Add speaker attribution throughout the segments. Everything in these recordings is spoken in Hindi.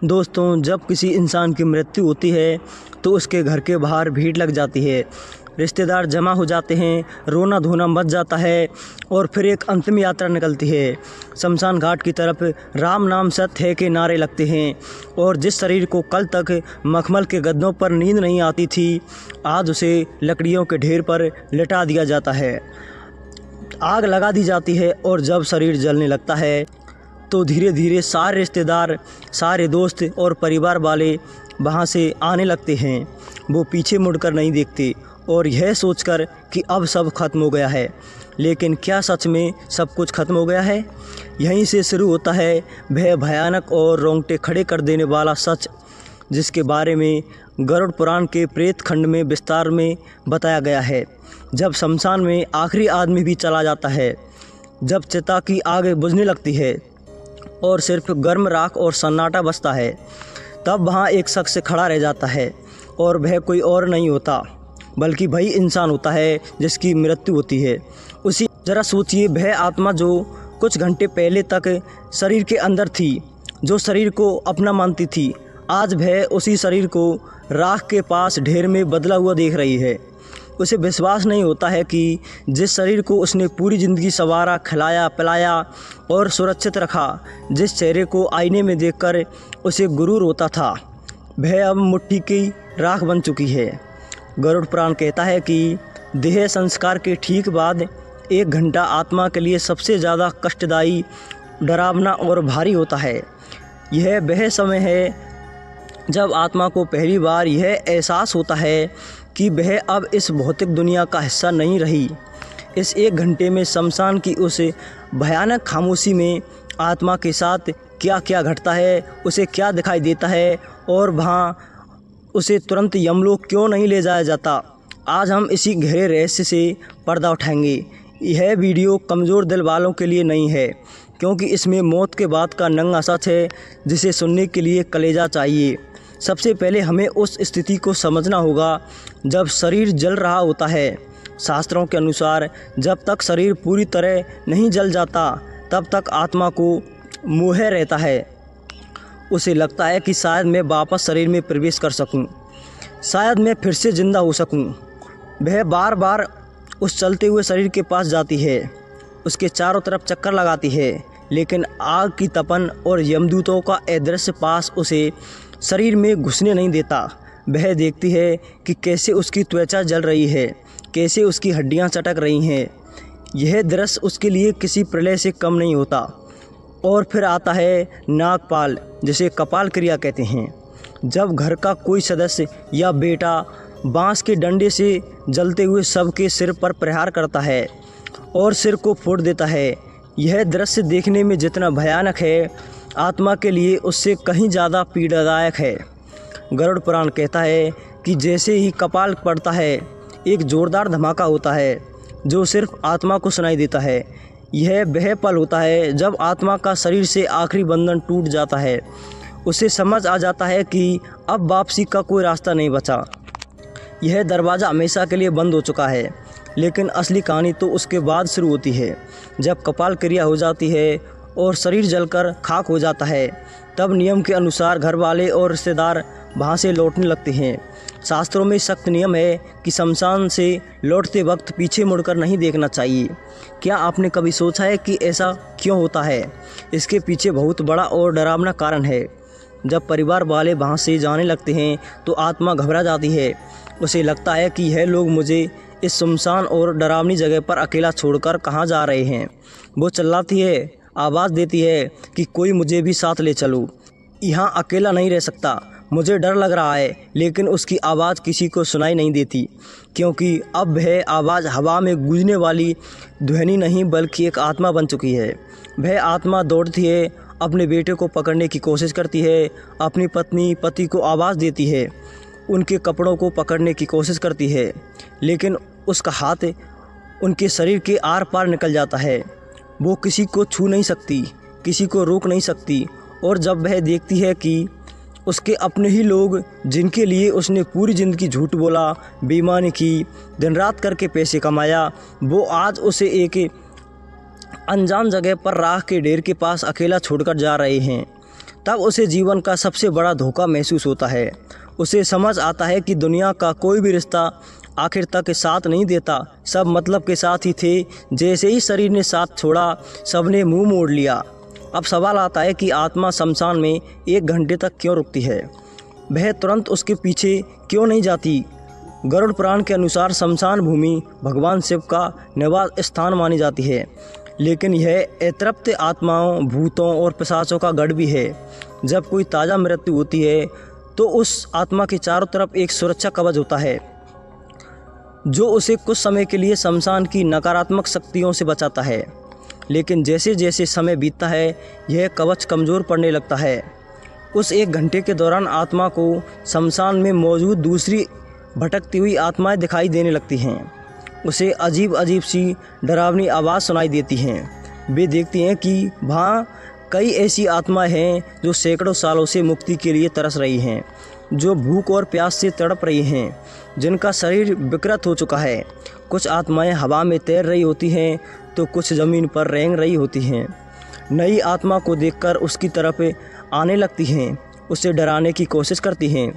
Speaker 1: दोस्तों, जब किसी इंसान की मृत्यु होती है तो उसके घर के बाहर भीड़ लग जाती है, रिश्तेदार जमा हो जाते हैं, रोना धोना मच जाता है और फिर एक अंतिम यात्रा निकलती है। शमशान घाट की तरफ राम नाम सत्य है के नारे लगते हैं और जिस शरीर को कल तक मखमल के गद्दों पर नींद नहीं आती थी, आज उसे लकड़ियों के ढेर पर लिटा दिया जाता है, आग लगा दी जाती है और जब शरीर जलने लगता है तो धीरे धीरे सारे रिश्तेदार, सारे दोस्त और परिवार वाले वहाँ से आने लगते हैं। वो पीछे मुड़कर नहीं देखते और यह सोचकर कि अब सब खत्म हो गया है। लेकिन क्या सच में सब कुछ खत्म हो गया है? यहीं से शुरू होता है वह भयानक और रोंगटे खड़े कर देने वाला सच, जिसके बारे में गरुड़ पुराण के प्रेत खंड में विस्तार में बताया गया है। जब शमशान में आखिरी आदमी भी चला जाता है, जब चिता की आग बुझने लगती है और सिर्फ गर्म राख और सन्नाटा बचता है, तब वहाँ एक शख्स खड़ा रह जाता है और वह कोई और नहीं होता बल्कि वही इंसान होता है जिसकी मृत्यु होती है। उसी जरा सोचिए, वह आत्मा जो कुछ घंटे पहले तक शरीर के अंदर थी, जो शरीर को अपना मानती थी, आज वह उसी शरीर को राख के पास ढेर में बदला हुआ देख रही है। उसे विश्वास नहीं होता है कि जिस शरीर को उसने पूरी ज़िंदगी संवारा, खिलाया पिलाया और सुरक्षित रखा, जिस चेहरे को आईने में देखकर उसे गुरूर होता था, वह अब मुट्ठी की राख बन चुकी है। गरुड़ पुराण कहता है कि देह संस्कार के ठीक बाद 1 घंटा आत्मा के लिए सबसे ज़्यादा कष्टदायी, डरावना और भारी होता है। यह वह समय है जब आत्मा को पहली बार यह एहसास होता है कि वह अब इस भौतिक दुनिया का हिस्सा नहीं रही। इस 1 घंटे में शमशान की उस भयानक खामोशी में आत्मा के साथ क्या क्या घटता है, उसे क्या दिखाई देता है और वहाँ उसे तुरंत यमलोक क्यों नहीं ले जाया जाता, आज हम इसी गहरे रहस्य से पर्दा उठाएंगे। यह वीडियो कमज़ोर दिल वालों के लिए नहीं है, क्योंकि इसमें मौत के बाद का नंगा सच है जिसे सुनने के लिए कलेजा चाहिए। सबसे पहले हमें उस स्थिति को समझना होगा जब शरीर जल रहा होता है। शास्त्रों के अनुसार जब तक शरीर पूरी तरह नहीं जल जाता, तब तक आत्मा को मोह रहता है। उसे लगता है कि शायद मैं वापस शरीर में प्रवेश कर सकूं, शायद मैं फिर से ज़िंदा हो सकूं। वह बार बार उस चलते हुए शरीर के पास जाती है, उसके चारों तरफ चक्कर लगाती है, लेकिन आग की तपन और यमदूतों का अदृश्य पास उसे शरीर में घुसने नहीं देता। वह देखती है कि कैसे उसकी त्वचा जल रही है, कैसे उसकी हड्डियां चटक रही हैं। यह दृश्य उसके लिए किसी प्रलय से कम नहीं होता। और फिर आता है नागपाल, जिसे कपाल क्रिया कहते हैं। जब घर का कोई सदस्य या बेटा बांस के डंडे से जलते हुए शव के सिर पर प्रहार करता है और सिर को फोड़ देता है। यह दृश्य देखने में जितना भयानक है, आत्मा के लिए उससे कहीं ज़्यादा पीड़ादायक है। गरुड़ पुराण कहता है कि जैसे ही कपाल पड़ता है, एक ज़ोरदार धमाका होता है जो सिर्फ आत्मा को सुनाई देता है। यह वह पल होता है जब आत्मा का शरीर से आखिरी बंधन टूट जाता है। उसे समझ आ जाता है कि अब वापसी का कोई रास्ता नहीं बचा, यह दरवाज़ा हमेशा के लिए बंद हो चुका है। लेकिन असली कहानी तो उसके बाद शुरू होती है। जब कपाल क्रिया हो जाती है और शरीर जलकर खाक हो जाता है, तब नियम के अनुसार घर वाले और रिश्तेदार वहाँ से लौटने लगते हैं। शास्त्रों में सख्त नियम है कि शमशान से लौटते वक्त पीछे मुड़कर नहीं देखना चाहिए। क्या आपने कभी सोचा है कि ऐसा क्यों होता है? इसके पीछे बहुत बड़ा और डरावना कारण है। जब परिवार वाले वहाँ से जाने लगते हैं तो आत्मा घबरा जाती है। उसे लगता है कि यह लोग मुझे इस सुनसान और डरावनी जगह पर अकेला छोड़कर कहाँ जा रहे हैं। वो चिल्लाती है, आवाज़ देती है कि कोई मुझे भी साथ ले चलो, यहाँ अकेला नहीं रह सकता, मुझे डर लग रहा है। लेकिन उसकी आवाज़ किसी को सुनाई नहीं देती, क्योंकि अब वह आवाज़ हवा में गूंजने वाली ध्वनि नहीं बल्कि एक आत्मा बन चुकी है। वह आत्मा दौड़ती है, अपने बेटे को पकड़ने की कोशिश करती है, अपनी पत्नी पति को आवाज़ देती है, उनके कपड़ों को पकड़ने की कोशिश करती है, लेकिन उसका हाथ उनके शरीर के आर पार निकल जाता है। वो किसी को छू नहीं सकती, किसी को रोक नहीं सकती। और जब वह देखती है कि उसके अपने ही लोग, जिनके लिए उसने पूरी ज़िंदगी झूठ बोला, बेईमानी की, दिन रात करके पैसे कमाया, वो आज उसे एक अनजान जगह पर राख के ढेर के पास अकेला छोड़कर जा रहे हैं, तब उसे जीवन का सबसे बड़ा धोखा महसूस होता है। उसे समझ आता है कि दुनिया का कोई भी रिश्ता आखिर तक साथ नहीं देता, सब मतलब के साथ ही थे। जैसे ही शरीर ने साथ छोड़ा, सबने मुंह मोड़ लिया। अब सवाल आता है कि आत्मा शमशान में 1 घंटे तक क्यों रुकती है? वह तुरंत उसके पीछे क्यों नहीं जाती? गरुड़ पुराण के अनुसार शमशान भूमि भगवान शिव का निवास स्थान मानी जाती है, लेकिन यह अतृप्त आत्माओं, भूतों और पिशाचों का गढ़ भी है। जब कोई ताज़ा मृत्यु होती है तो उस आत्मा के चारों तरफ एक सुरक्षा कवच होता है जो उसे कुछ समय के लिए शमशान की नकारात्मक शक्तियों से बचाता है। लेकिन जैसे जैसे समय बीतता है, यह कवच कमज़ोर पड़ने लगता है। उस 1 घंटे के दौरान आत्मा को शमशान में मौजूद दूसरी भटकती हुई आत्माएं दिखाई देने लगती हैं। उसे अजीब अजीब सी डरावनी आवाज़ सुनाई देती हैं। वे देखती हैं कि वहाँ कई ऐसी आत्माएं हैं जो सैकड़ों सालों से मुक्ति के लिए तरस रही हैं, जो भूख और प्यास से तड़प रही हैं, जिनका शरीर विकृत हो चुका है। कुछ आत्माएं हवा में तैर रही होती हैं तो कुछ ज़मीन पर रेंग रही होती हैं। नई आत्मा को देखकर उसकी तरफ आने लगती हैं, उसे डराने की कोशिश करती हैं।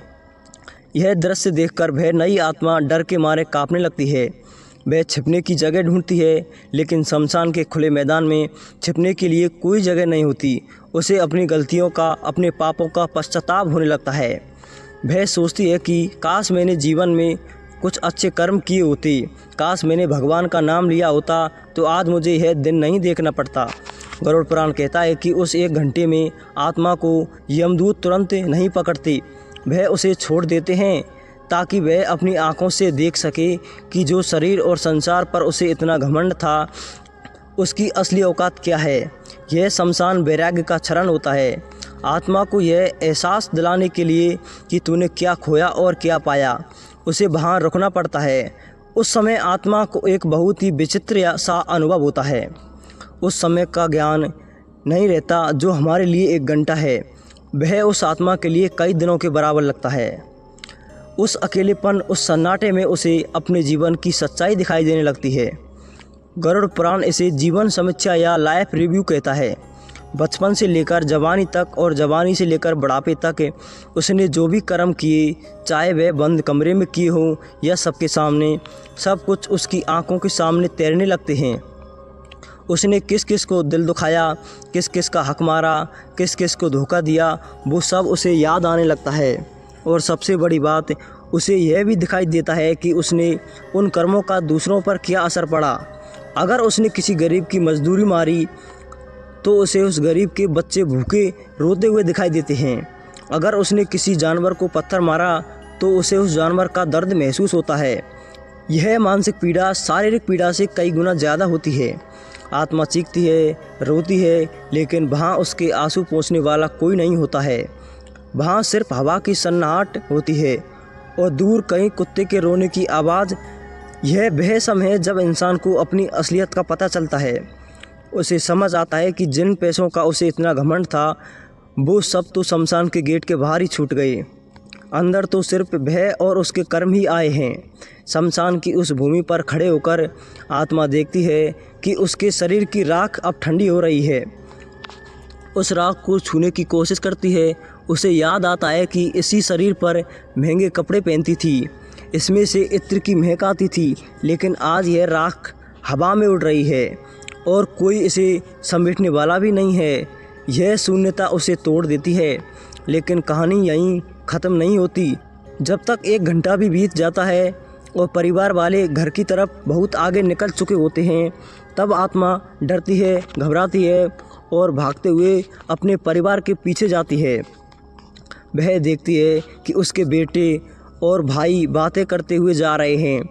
Speaker 1: यह दृश्य देखकर वह नई आत्मा डर के मारे कांपने लगती है। वह छिपने की जगह ढूंढती है, लेकिन शमशान के खुले मैदान में छिपने के लिए कोई जगह नहीं होती। उसे अपनी गलतियों का, अपने पापों का पश्चाताप होने लगता है। वह सोचती है कि काश मैंने जीवन में कुछ अच्छे कर्म किए होते, काश मैंने भगवान का नाम लिया होता तो आज मुझे यह दिन नहीं देखना पड़ता। गरुड़ पुराण कहता है कि उस 1 घंटे में आत्मा को यमदूत तुरंत नहीं पकड़ते, वह उसे छोड़ देते हैं ताकि वह अपनी आंखों से देख सके कि जो शरीर और संसार पर उसे इतना घमंड था, उसकी असली औकात क्या है। यह शमशान वैराग्य का क्षरण होता है, आत्मा को यह एहसास दिलाने के लिए कि तूने क्या खोया और क्या पाया। उसे वहाँ रुकना पड़ता है। उस समय आत्मा को एक बहुत ही विचित्र सा अनुभव होता है। उस समय का ज्ञान नहीं रहता जो हमारे लिए 1 घंटा है, वह उस आत्मा के लिए कई दिनों के बराबर लगता है। उस अकेलेपन, उस सन्नाटे में उसे अपने जीवन की सच्चाई दिखाई देने लगती है। गरुड़ पुराण इसे जीवन समीक्षा या लाइफ रिव्यू कहता है। बचपन से लेकर जवानी तक और जवानी से लेकर बुढ़ापे तक उसने जो भी कर्म किए, चाहे वह बंद कमरे में किए हों या सबके सामने, सब कुछ उसकी आंखों के सामने तैरने लगते हैं। उसने किस किस को दिल दुखाया, किस किस का हक मारा, किस किस को धोखा दिया, वो सब उसे याद आने लगता है। और सबसे बड़ी बात, उसे यह भी दिखाई देता है कि उसने उन कर्मों का दूसरों पर क्या असर पड़ा। अगर उसने किसी गरीब की मजदूरी मारी तो उसे उस गरीब के बच्चे भूखे रोते हुए दिखाई देते हैं। अगर उसने किसी जानवर को पत्थर मारा तो उसे उस जानवर का दर्द महसूस होता है। यह मानसिक पीड़ा शारीरिक पीड़ा से कई गुना ज़्यादा होती है। आत्मा चीखती है, रोती है, लेकिन वहाँ उसके आंसू पोंछने वाला कोई नहीं होता है। वहाँ सिर्फ हवा की सन्नाहट होती है और दूर कहीं कुत्ते के रोने की आवाज़। यह वह समय है जब इंसान को अपनी असलियत का पता चलता है। उसे समझ आता है कि जिन पैसों का उसे इतना घमंड था, वो सब तो शमशान के गेट के बाहर ही छूट गए। अंदर तो सिर्फ वह और उसके कर्म ही आए हैं। शमशान की उस भूमि पर खड़े होकर आत्मा देखती है कि उसके शरीर की राख अब ठंडी हो रही है। उस राख को छूने की कोशिश करती है। उसे याद आता है कि इसी शरीर पर महंगे कपड़े पहनती थी, इसमें से इत्र की महक आती थी, लेकिन आज यह राख हवा में उड़ रही है और कोई इसे समेटने वाला भी नहीं है। यह शून्यता उसे तोड़ देती है। लेकिन कहानी यहीं ख़त्म नहीं होती। जब तक 1 घंटा भी बीत जाता है और परिवार वाले घर की तरफ बहुत आगे निकल चुके होते हैं, तब आत्मा डरती है, घबराती है और भागते हुए अपने परिवार के पीछे जाती है। वह देखती है कि उसके बेटे और भाई बातें करते हुए जा रहे हैं।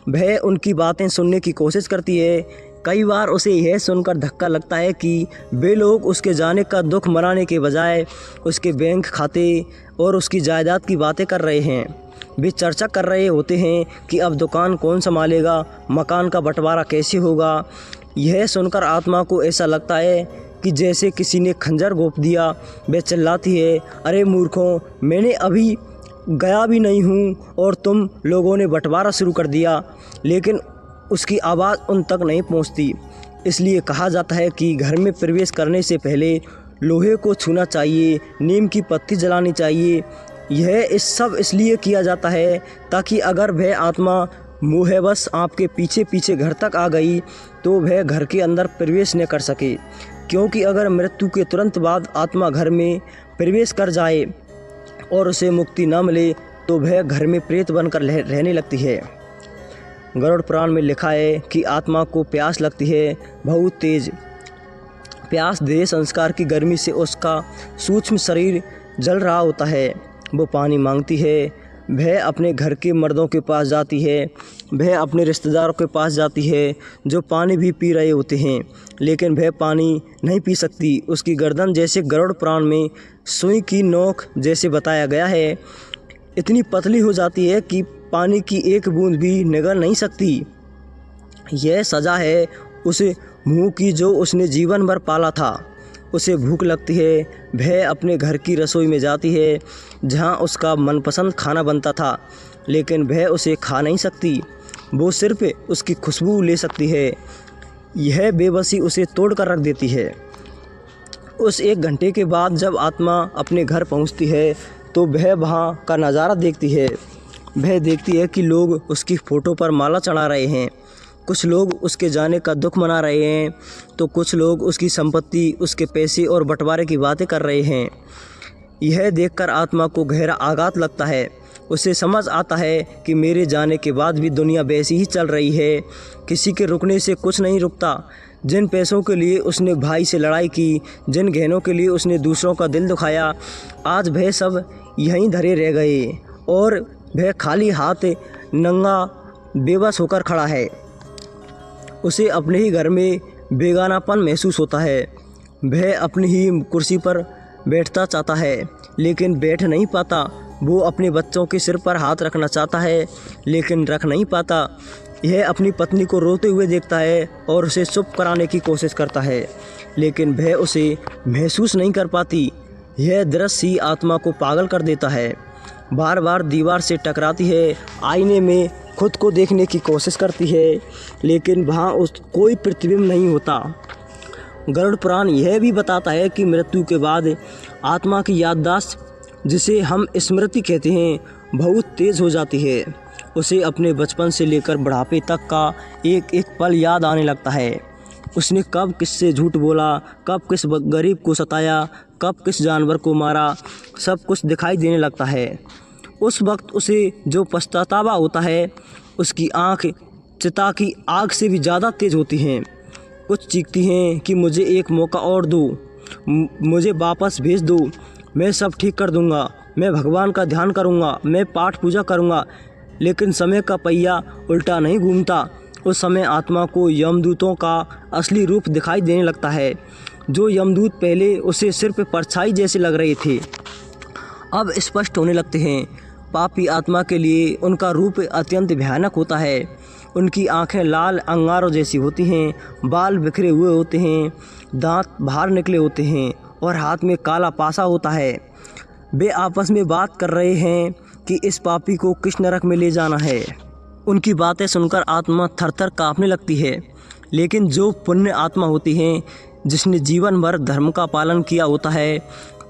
Speaker 1: वह उनकी बातें सुनने की कोशिश करती है। कई बार उसे यह सुनकर धक्का लगता है कि वे लोग उसके जाने का दुख मनाने के बजाय उसके बैंक खाते और उसकी जायदाद की बातें कर रहे हैं। वे चर्चा कर रहे होते हैं कि अब दुकान कौन संभालेगा, मकान का बंटवारा कैसे होगा। यह सुनकर आत्मा को ऐसा लगता है कि जैसे किसी ने खंजर घोंप दिया। वह चिल्लाती है, अरे मूर्खों, मैंने अभी गया भी नहीं हूँ और तुम लोगों ने बंटवारा शुरू कर दिया। लेकिन उसकी आवाज़ उन तक नहीं पहुँचती। इसलिए कहा जाता है कि घर में प्रवेश करने से पहले लोहे को छूना चाहिए, नीम की पत्ती जलानी चाहिए। यह सब इसलिए किया जाता है ताकि अगर वह आत्मा मोहवश आपके पीछे पीछे घर तक आ गई तो वह घर के अंदर प्रवेश न कर सके, क्योंकि अगर मृत्यु के तुरंत बाद आत्मा घर में प्रवेश कर जाए और उसे मुक्ति न मिले तो वह घर में प्रेत बनकर रहने लगती है। गरुड़ पुराण में लिखा है कि आत्मा को प्यास लगती है बहुत तेज। प्यास देह संस्कार की गर्मी से उसका सूक्ष्म शरीर जल रहा होता है। वो पानी मांगती है। वह अपने घर के मर्दों के पास जाती है, वह अपने रिश्तेदारों के पास जाती है जो पानी भी पी रहे होते हैं, लेकिन वह पानी नहीं पी सकती। उसकी गर्दन जैसे गरुड़ पुराण में सुई की नोक जैसे बताया गया है इतनी पतली हो जाती है कि पानी की एक बूंद भी निगल नहीं सकती। यह सज़ा है उस मुँह की जो उसने जीवन भर पाला था। उसे भूख लगती है, वह अपने घर की रसोई में जाती है जहाँ उसका मनपसंद खाना बनता था, लेकिन वह उसे खा नहीं सकती। वो सिर्फ उसकी खुशबू ले सकती है। यह बेबसी उसे तोड़ कर रख देती है। उस 1 घंटे के बाद जब आत्मा अपने घर पहुँचती है तो वह वहाँ का नज़ारा देखती है। वह देखती है कि लोग उसकी फ़ोटो पर माला चढ़ा रहे हैं, कुछ लोग उसके जाने का दुख मना रहे हैं तो कुछ लोग उसकी संपत्ति, उसके पैसे और बंटवारे की बातें कर रहे हैं। यह देखकर आत्मा को गहरा आघात लगता है। उसे समझ आता है कि मेरे जाने के बाद भी दुनिया वैसी ही चल रही है, किसी के रुकने से कुछ नहीं रुकता। जिन पैसों के लिए उसने भाई से लड़ाई की, जिन गहनों के लिए उसने दूसरों का दिल दुखाया, आज वह सब यहीं धरे रह गए और वह खाली हाथ नंगा बेबस होकर खड़ा है। उसे अपने ही घर में बेगानापन महसूस होता है। वह अपनी ही कुर्सी पर बैठता चाहता है लेकिन बैठ नहीं पाता। वो अपने बच्चों के सिर पर हाथ रखना चाहता है लेकिन रख नहीं पाता। यह अपनी पत्नी को रोते हुए देखता है और उसे चुप कराने की कोशिश करता है, लेकिन वह उसे महसूस नहीं कर पाती। यह दृश्य ही आत्मा को पागल कर देता है। बार बार दीवार से टकराती है, आईने में खुद को देखने की कोशिश करती है, लेकिन वहाँ कोई प्रतिबिंब नहीं होता। गरुड़ पुराण यह भी बताता है कि मृत्यु के बाद आत्मा की याददाश्त, जिसे हम स्मृति कहते हैं, बहुत तेज़ हो जाती है। उसे अपने बचपन से लेकर बुढ़ापे तक का एक एक पल याद आने लगता है। उसने कब किससे झूठ बोला, कब किस गरीब को सताया, कब किस जानवर को मारा, सब कुछ दिखाई देने लगता है। उस वक्त उसे जो पछतावा होता है, उसकी आँख चिता की आग से भी ज़्यादा तेज़ होती हैं। कुछ चीखती हैं कि मुझे एक मौका और दो, मुझे वापस भेज दो, मैं सब ठीक कर दूंगा, मैं भगवान का ध्यान करूंगा, मैं पाठ पूजा करूंगा। लेकिन समय का पहिया उल्टा नहीं घूमता। उस समय आत्मा को यमदूतों का असली रूप दिखाई देने लगता है। जो यमदूत पहले उसे सिर्फ परछाई जैसे लग रहे थे, अब स्पष्ट होने लगते हैं। पापी आत्मा के लिए उनका रूप अत्यंत भयानक होता है। उनकी आंखें लाल अंगारों जैसी होती हैं, बाल बिखरे हुए होते हैं, दांत बाहर निकले होते हैं और हाथ में काला पासा होता है। वे आपस में बात कर रहे हैं कि इस पापी को किस नरक में ले जाना है। उनकी बातें सुनकर आत्मा थरथर काँपने लगती है। लेकिन जो पुण्य आत्मा होती हैं, जिसने जीवन भर धर्म का पालन किया होता है,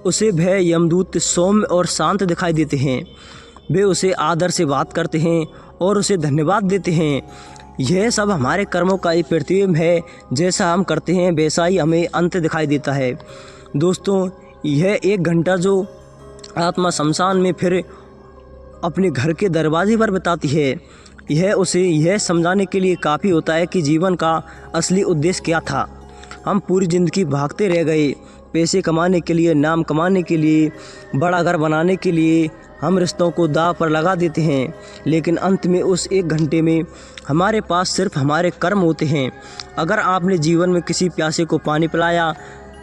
Speaker 1: उसे वह यमदूत सौम्य और शांत दिखाई देते हैं। वे उसे आदर से बात करते हैं और उसे धन्यवाद देते हैं। यह सब हमारे कर्मों का एक प्रतिबिंब है। जैसा हम करते हैं वैसा ही हमें अंत दिखाई देता है। दोस्तों, यह 1 घंटा जो आत्मा शमशान में फिर अपने घर के दरवाजे पर बिताती है, यह उसे यह समझाने के लिए काफ़ी होता है कि जीवन का असली उद्देश्य क्या था। हम पूरी ज़िंदगी भागते रह गए, पैसे कमाने के लिए, नाम कमाने के लिए, बड़ा घर बनाने के लिए हम रिश्तों को दांव पर लगा देते हैं। लेकिन अंत में उस 1 घंटे में हमारे पास सिर्फ हमारे कर्म होते हैं। अगर आपने जीवन में किसी प्यासे को पानी पिलाया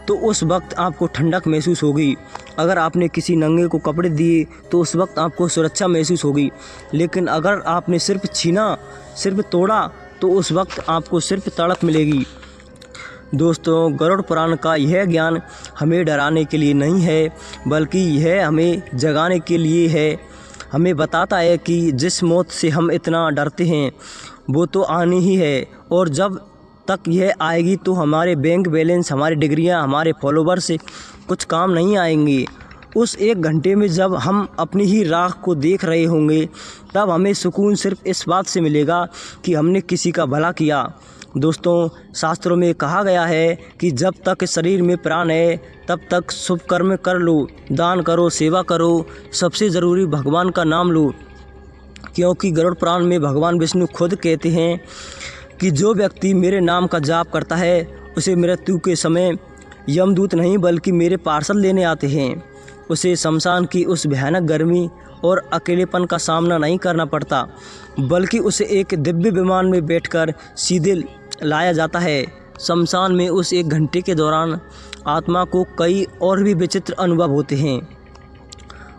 Speaker 1: तो उस वक्त आपको ठंडक महसूस होगी। अगर आपने किसी नंगे को कपड़े दिए तो उस वक्त आपको सुरक्षा महसूस होगी। लेकिन अगर आपने सिर्फ छीना, सिर्फ तोड़ा, तो उस वक्त आपको सिर्फ तड़प मिलेगी। दोस्तों, गरुड़ पुराण का यह ज्ञान हमें डराने के लिए नहीं है, बल्कि यह हमें जगाने के लिए है। हमें बताता है कि जिस मौत से हम इतना डरते हैं वो तो आनी ही है, और जब तक यह आएगी तो हमारे बैंक बैलेंस, हमारी डिग्रियां, हमारे फॉलोवर्स कुछ काम नहीं आएंगी। उस 1 घंटे में जब हम अपनी ही राख को देख रहे होंगे तब हमें सुकून सिर्फ इस बात से मिलेगा कि हमने किसी का भला किया। दोस्तों, शास्त्रों में कहा गया है कि जब तक शरीर में प्राण है तब तक शुभ कर्म कर लो, दान करो, सेवा करो, सबसे ज़रूरी भगवान का नाम लो। क्योंकि गरुड़ पुराण में भगवान विष्णु खुद कहते हैं कि जो व्यक्ति मेरे नाम का जाप करता है उसे मृत्यु के समय यमदूत नहीं बल्कि मेरे पार्षद लेने आते हैं। उसे शमशान की उस भयानक गर्मी और अकेलेपन का सामना नहीं करना पड़ता, बल्कि उसे एक दिव्य विमान में बैठकर सीधे लाया जाता है। शमशान में उस 1 घंटे के दौरान आत्मा को कई और भी विचित्र अनुभव होते हैं।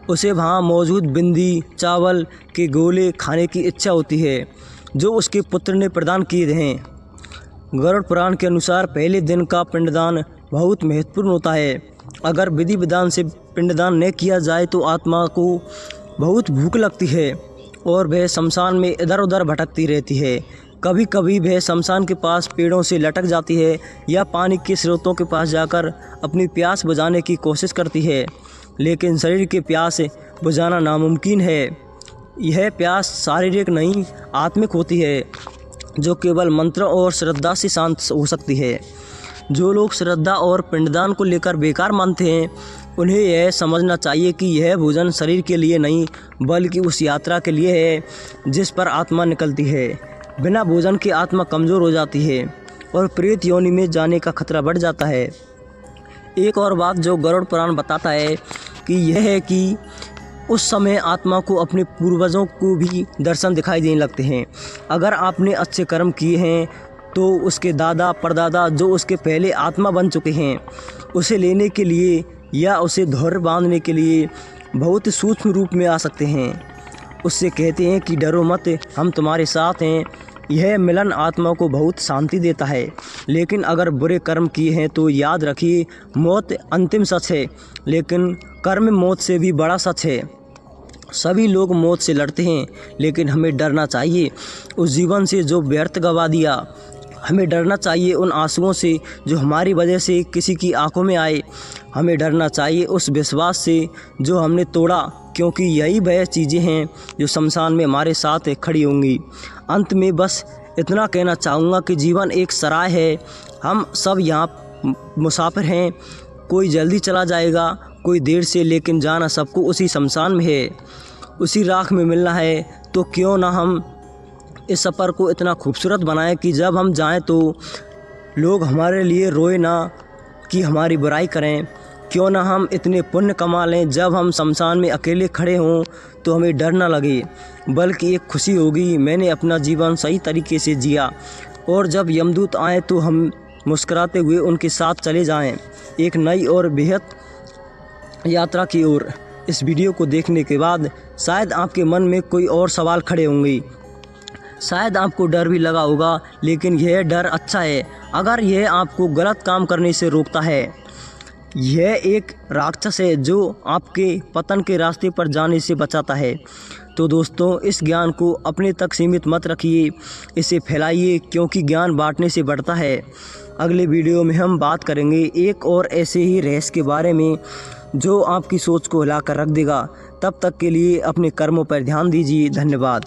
Speaker 1: उसे वहाँ मौजूद बिंदी चावल के गोले खाने की इच्छा होती है जो उसके पुत्र ने प्रदान किए हैं। गरुड़ पुराण के अनुसार पहले दिन का पिंडदान बहुत महत्वपूर्ण होता है। अगर विधि विधान से पिंडदान न किया जाए तो आत्मा को बहुत भूख लगती है और वह शमशान में इधर उधर भटकती रहती है। कभी कभी वह शमशान के पास पेड़ों से लटक जाती है या पानी के स्रोतों के पास जाकर अपनी प्यास बुझाने की कोशिश करती है, लेकिन शरीर की प्यास बुझाना नामुमकिन है। यह प्यास शारीरिक नहीं आत्मिक होती है जो केवल मंत्र और श्रद्धा से शांत हो सकती है। जो लोग श्रद्धा और पिंडदान को लेकर बेकार मानते हैं उन्हें यह समझना चाहिए कि यह भोजन शरीर के लिए नहीं बल्कि उस यात्रा के लिए है जिस पर आत्मा निकलती है। बिना भोजन के आत्मा कमज़ोर हो जाती है और प्रेत योनि में जाने का खतरा बढ़ जाता है। एक और बात जो गरुड़ पुराण बताता है कि यह है कि उस समय आत्मा को अपने पूर्वजों को भी दर्शन दिखाई देने लगते हैं। अगर आपने अच्छे कर्म किए हैं तो उसके दादा परदादा जो उसके पहले आत्मा बन चुके हैं उसे लेने के लिए या उसे धैर्य बांधने के लिए बहुत सूक्ष्म रूप में आ सकते हैं। उससे कहते हैं कि डरो मत, हम तुम्हारे साथ हैं। यह मिलन आत्मा को बहुत शांति देता है। लेकिन अगर बुरे कर्म किए हैं तो याद रखिए, मौत अंतिम सच है, लेकिन कर्म मौत से भी बड़ा सच है। सभी लोग मौत से लड़ते हैं, लेकिन हमें डरना चाहिए उस जीवन से जो व्यर्थ गवा दिया। हमें डरना चाहिए उन आंसुओं से जो हमारी वजह से किसी की आंखों में आए। हमें डरना चाहिए उस विश्वास से जो हमने तोड़ा, क्योंकि यही वह चीज़ें हैं जो शमशान में हमारे साथ खड़ी होंगी। अंत में बस इतना कहना चाहूँगा कि जीवन एक सराय है। हम सब यहाँ मुसाफिर हैं। कोई जल्दी चला जाएगा, कोई देर से, लेकिन जाना सबको उसी शमशान में है, उसी राख में मिलना है। तो क्यों ना हम इस सफ़र को इतना खूबसूरत बनाएं कि जब हम जाएं तो लोग हमारे लिए रोए ना कि हमारी बुराई करें। क्यों ना हम इतने पुण्य कमा लें जब हम शमशान में अकेले खड़े हों तो हमें डर ना लगे, बल्कि एक खुशी होगी मैंने अपना जीवन सही तरीके से जिया। और जब यमदूत आए तो हम मुस्कुराते हुए उनके साथ चले जाएं एक नई और बेहद यात्रा की ओर। इस वीडियो को देखने के बाद शायद आपके मन में कोई और सवाल खड़े होंगे, शायद आपको डर भी लगा होगा, लेकिन यह डर अच्छा है अगर यह आपको गलत काम करने से रोकता है। यह एक राक्षस है जो आपके पतन के रास्ते पर जाने से बचाता है। तो दोस्तों, इस ज्ञान को अपने तक सीमित मत रखिए, इसे फैलाइए, क्योंकि ज्ञान बांटने से बढ़ता है। अगले वीडियो में हम बात करेंगे एक और ऐसे ही रहस्य के बारे में जो आपकी सोच को हिलाकर रख देगा। तब तक के लिए अपने कर्मों पर ध्यान दीजिए। धन्यवाद।